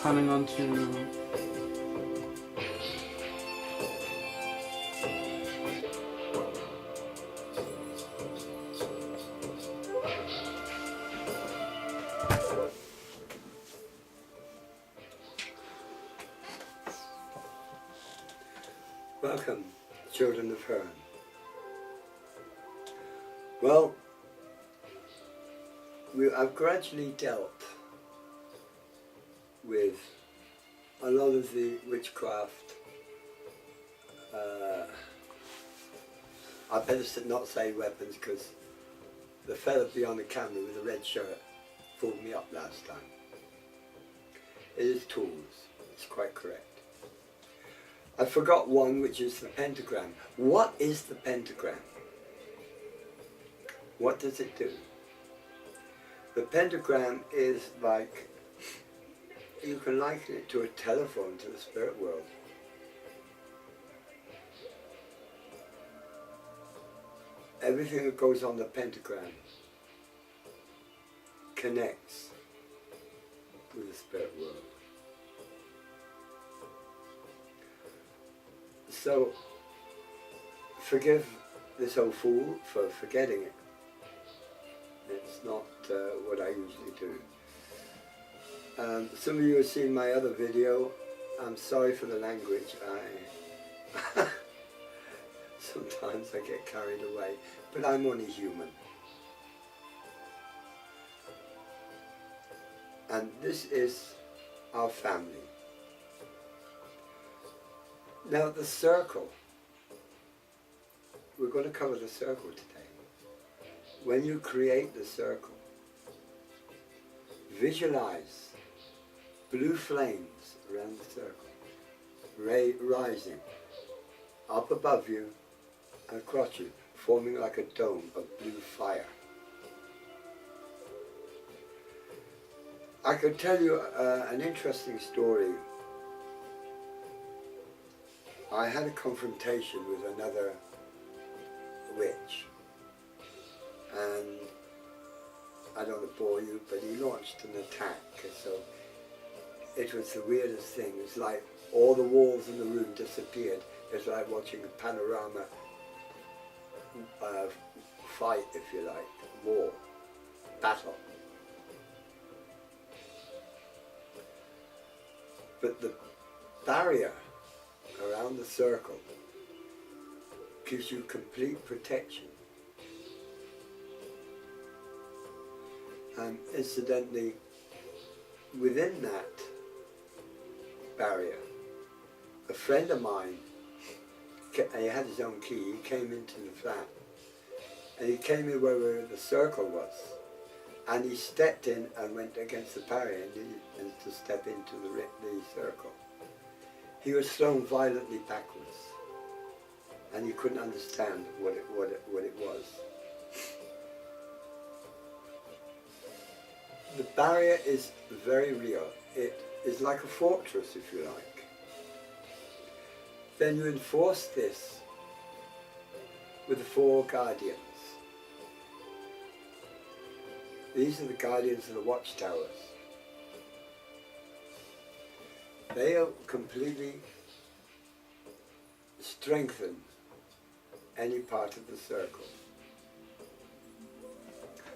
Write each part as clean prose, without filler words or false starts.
coming onto Welcome, children of Hearn. Well, I've gradually dealt with a lot of the witchcraft. I better not say weapons, because the fella beyond the camera with the red shirt fooled me up last time. It is tools, it's quite correct. I forgot one, which is the pentagram. What is the pentagram? What does it do? The pentagram is like, you can liken it to a telephone to the spirit world. Everything that goes on the pentagram connects with the spirit world. So, forgive this old fool for forgetting it. It's not what I usually do. Some of you have seen my other video. I'm sorry for the language. Sometimes I get carried away, but I'm only human. And this is our family. Now the circle, we're going to cover the circle today. When you create the circle, visualize blue flames around the circle, rising up above you and across you, forming like a dome of blue fire. I could tell you an interesting story. I had a confrontation with another witch, and I don't want to bore you, but he launched an attack, so it was the weirdest thing. It was like all the walls in the room disappeared. It was like watching a panorama fight, if you like, war, battle. But the barrier around the circle gives you complete protection. And incidentally, within that barrier, a friend of mine, he had his own key, he came into the flat, and he came in where the circle was, and he stepped in and went against the barrier and to step into the circle. He was thrown violently backwards, and he couldn't understand what it was. The barrier is very real. It is like a fortress, if you like. Then you enforce this with the 4 guardians. These are the guardians of the watchtowers. They completely strengthen any part of the circle.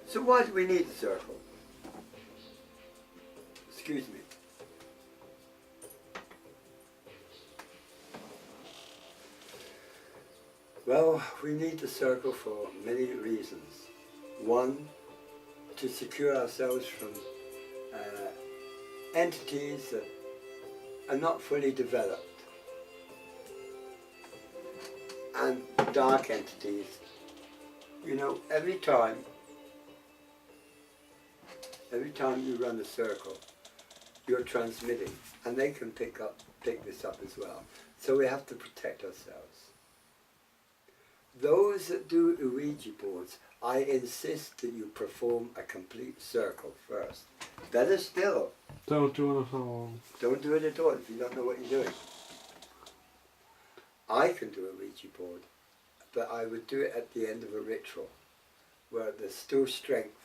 So why do we need the circle? Excuse me. Well, we need the circle for many reasons. One, to secure ourselves from entities that are not fully developed, and dark entities. You know, every time you run a circle, you're transmitting, and they can pick this up as well. So we have to protect ourselves. Those that do Ouija boards, I insist that you perform a complete circle first. Better still, don't do it at all. don't do it at all if you don't know what you're doing. I can do a Ouija board, but I would do it at the end of a ritual, where there's still strength.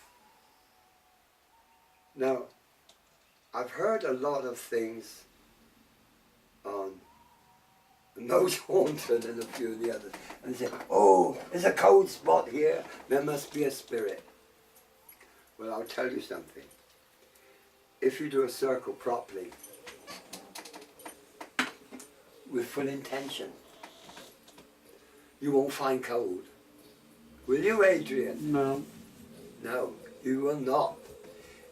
Now, I've heard a lot of things on the Most Haunted and a few of the others, and they say, oh, there's a cold spot here, there must be a spirit. Well, I'll tell you something. If you do a circle properly, with full intention, you won't find cold. Will you, Adrian? No. No, you will not.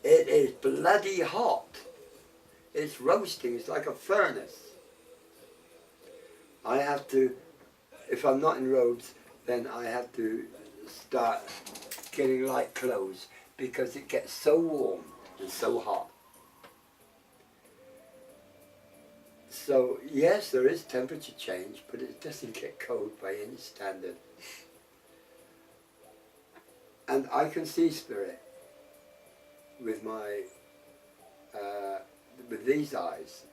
It is bloody hot. It's roasting, it's like a furnace. I have to, if I'm not in robes, then I have to start getting light clothes because it gets so warm and so hot. So yes, there is temperature change, but it doesn't get cold by any standard. And I can see spirit with my, with these eyes.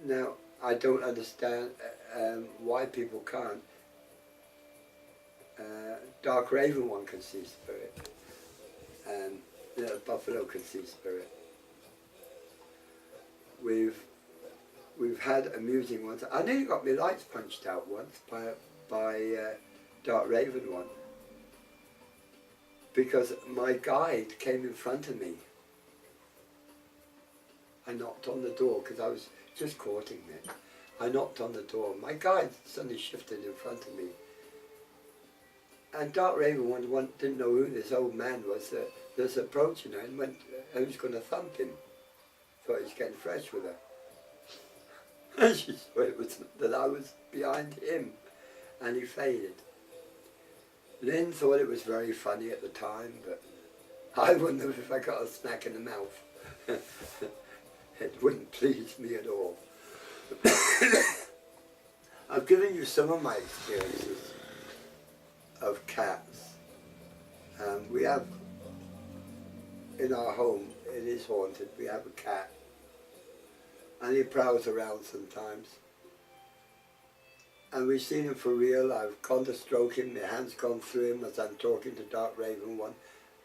Now, I don't understand why people can't. Dark Raven one can see spirit, and Buffalo can see spirit. We've had amusing ones. I nearly got my lights punched out once by Dark Raven one, because my guide came in front of me. I knocked on the door because I was just courting it. I knocked on the door. My guide suddenly shifted in front of me. And Dark Raven one didn't know who this old man was that was approaching her, and went, I was going to thump him. Thought he was getting fresh with her. And she saw it was that I was behind him, and he faded. Lynn thought it was very funny at the time, but I wouldn't have if I got a smack in the mouth. It wouldn't please me at all. I've given you some of my experiences of cats. We have, in our home, it is haunted, we have a cat. And he prowls around sometimes. And we've seen him for real. I've gone to stroke him, my hand's gone through him as I'm talking to Dark Raven one,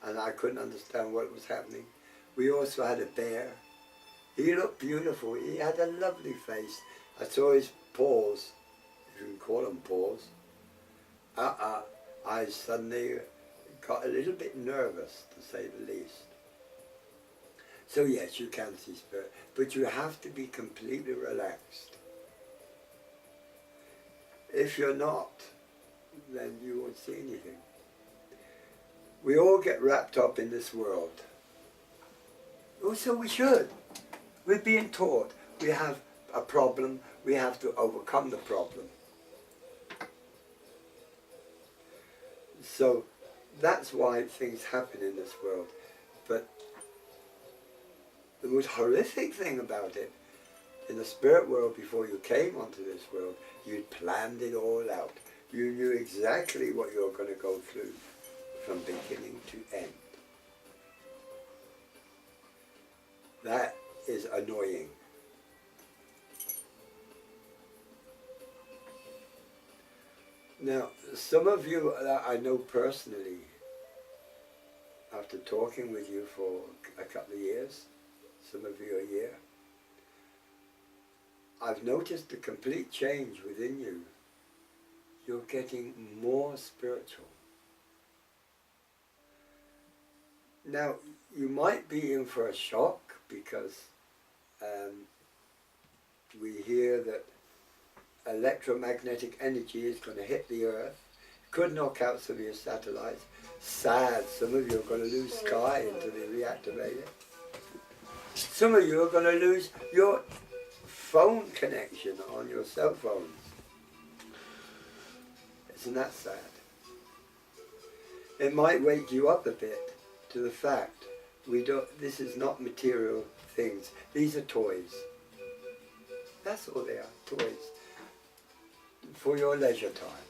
and I couldn't understand what was happening. We also had a bear. He looked beautiful. He had a lovely face. I saw his paws, if you can call them paws. I suddenly got a little bit nervous, to say the least. So yes, you can see spirit, but you have to be completely relaxed. If you're not, then you won't see anything. We all get wrapped up in this world. Oh, so we should. We're being taught we have a problem, we have to overcome the problem. So that's why things happen in this world. But the most horrific thing about it, in the spirit world before you came onto this world, you'd planned it all out. You knew exactly what you were going to go through from beginning to end. That is annoying. Now, some of you that I know personally, after talking with you for a couple of years, some of you a year, I've noticed a complete change within you. You're getting more spiritual. Now, you might be in for a shock because we hear that electromagnetic energy is going to hit the earth, could knock out some of your satellites. Sad, some of you are going to lose Sky until they reactivate it. Some of you are going to lose your phone connection on your cell phones. Isn't that sad? It might wake you up a bit to the fact this is not material things. These are toys. That's all they are, toys. For your leisure time.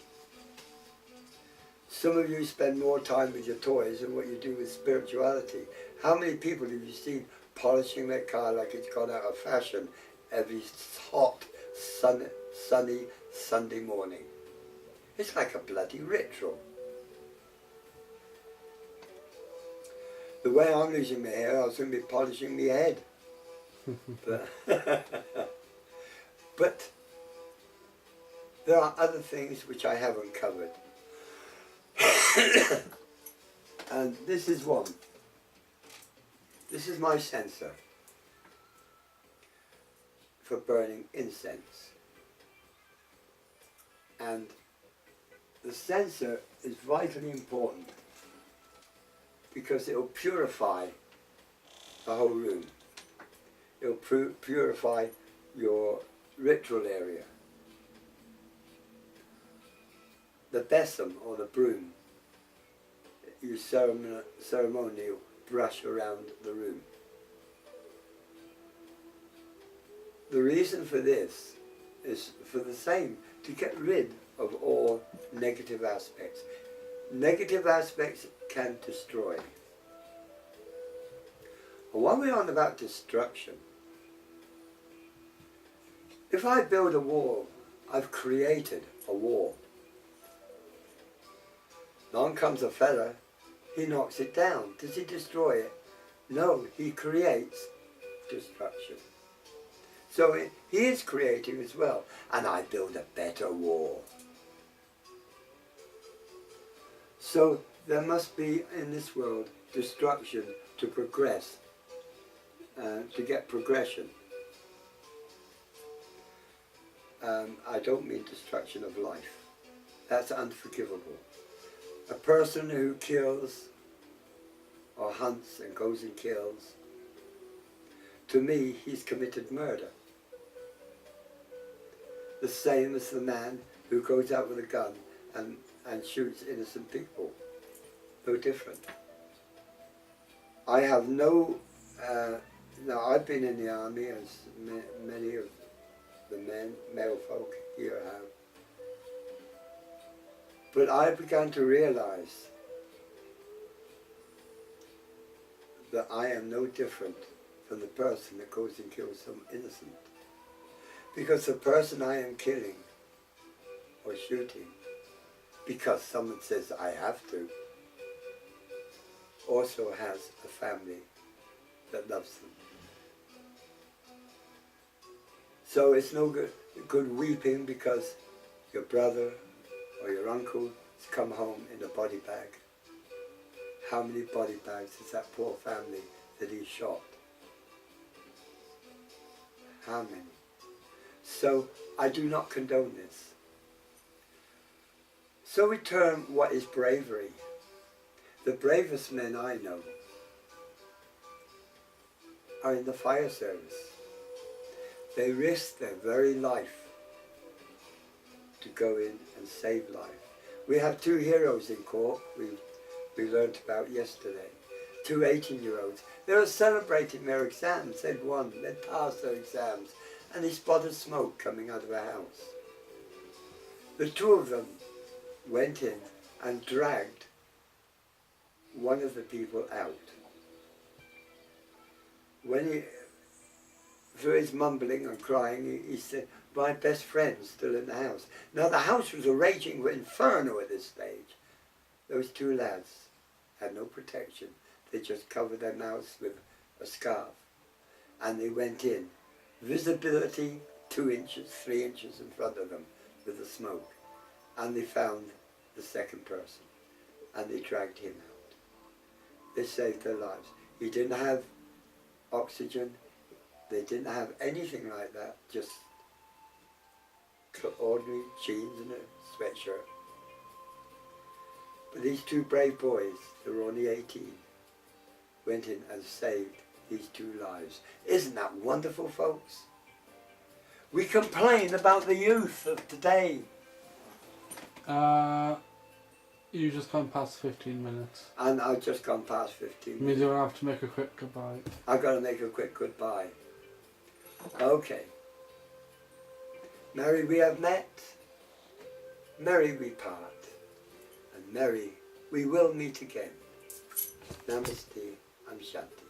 Some of you spend more time with your toys than what you do with spirituality. How many people have you seen polishing their car like it's gone out of fashion every hot, sunny Sunday morning? It's like a bloody ritual. The way I'm losing my hair, I was going to be polishing my head. But, but there are other things which I haven't covered. And this is one. This is my sensor for burning incense. And the sensor is vitally important because it will purify the whole room. It will purify your ritual area. The besom or the broom, you ceremonial brush around the room. The reason for this is for the same, to get rid of all negative aspects. Negative aspects can destroy. And while we're on about destruction, if I build a wall, I've created a wall. Along comes a fella, he knocks it down. Does he destroy it? No, he creates destruction. So he is creating as well. And I build a better wall. So there must be in this world destruction to progress, to get progression. I don't mean destruction of life. That's unforgivable. A person who kills or hunts and goes and kills, to me, he's committed murder. The same as the man who goes out with a gun and shoots innocent people. No different. I have no, now I've been in the army, as many of the male folk here have. But I began to realize that I am no different from the person that goes and kills some innocent. Because the person I am killing or shooting, because someone says I have to, also has a family that loves them. So it's no good weeping because your brother or your uncle has come home in a body bag. How many body bags is that poor family that he shot? How many? So I do not condone this. So we term what is bravery. The bravest men I know are in the fire service. They risk their very life to go in and save life. We have two heroes in Cork we learnt about yesterday. Two 18-year-olds. They were celebrating their exams. They'd won, they'd passed their exams, and they spotted smoke coming out of a house. The two of them went in and dragged one of the people out. When he, through his mumbling and crying, he said, my best friend's still in the house. Now the house was a raging inferno at this stage. Those two lads had no protection. They just covered their mouths with a scarf. And they went in. Visibility 2 inches, 3 inches in front of them with the smoke. And they found the second person. And they dragged him out. They saved their lives. He didn't have oxygen. They didn't have anything like that. Just ordinary jeans and a sweatshirt. But these two brave boys, they were only 18, went in and saved these two lives. Isn't that wonderful, folks? We complain about the youth of today. You just gone past 15 minutes. And I've just gone past 15 minutes. Means you'll have to make a quick goodbye. I've got to make a quick goodbye. Okay. Merry we have met, merry we part, and merry we will meet again. Namaste and Shanti.